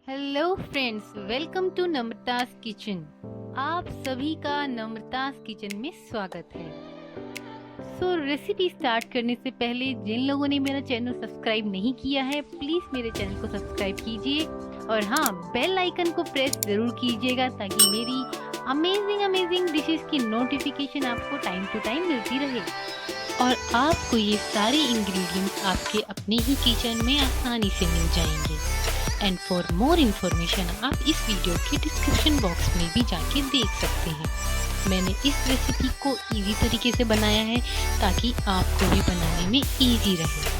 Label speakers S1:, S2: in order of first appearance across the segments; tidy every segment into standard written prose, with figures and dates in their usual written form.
S1: Hello friends, welcome to Namrata's kitchen. आप सभी का नम्रतास किचन में स्वागत है। रेसिपी स्टार्ट करने से पहले जिन लोगों ने मेरा चैनल सब्सक्राइब नहीं किया है, प्लीज मेरे चैनल को सब्सक्राइब कीजिए और हाँ, बेल आइकन को प्रेस जरूर कीजिएगा ताकि मेरी अमेजिंग डिशेस की नोटिफिकेशन आपको टाइम टू टाइम मिलती रहे और आपको ये सारे इंग्रेडिएंट्स आपके अपने ही किचन में आसानी से मिल जाएंगे। एंड फॉर मोर इन्फॉर्मेशन आप इस वीडियो के डिस्क्रिप्शन बॉक्स में भी जाके देख सकते हैं। मैंने इस रेसिपी को इजी तरीके से बनाया है ताकि आपको भी बनाने में इजी रहे।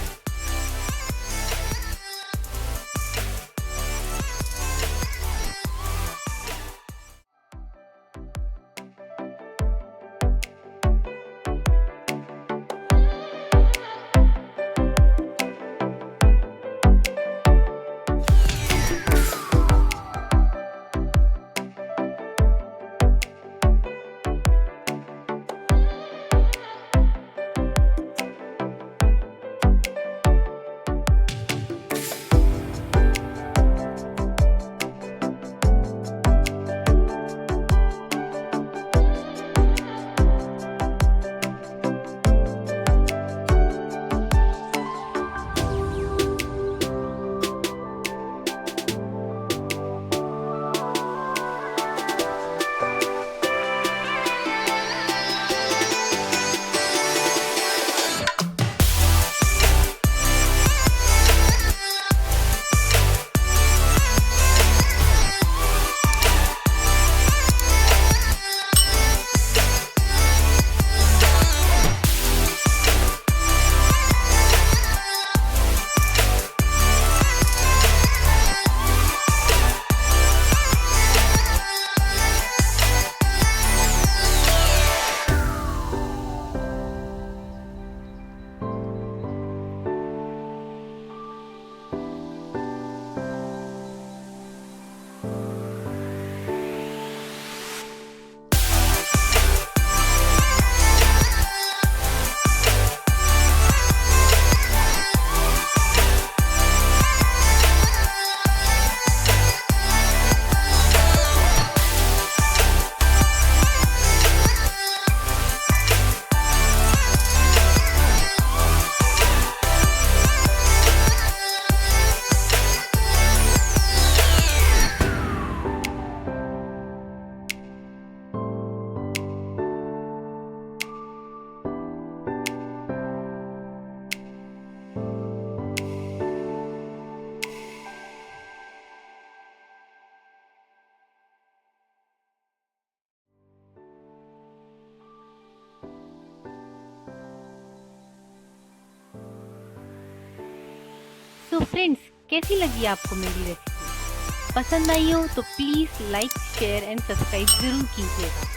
S1: तो फ्रेंड्स, कैसी लगी आपको मेरी रेसिपी? पसंद आई हो तो please like, share and subscribe जरूर कीजिएगा।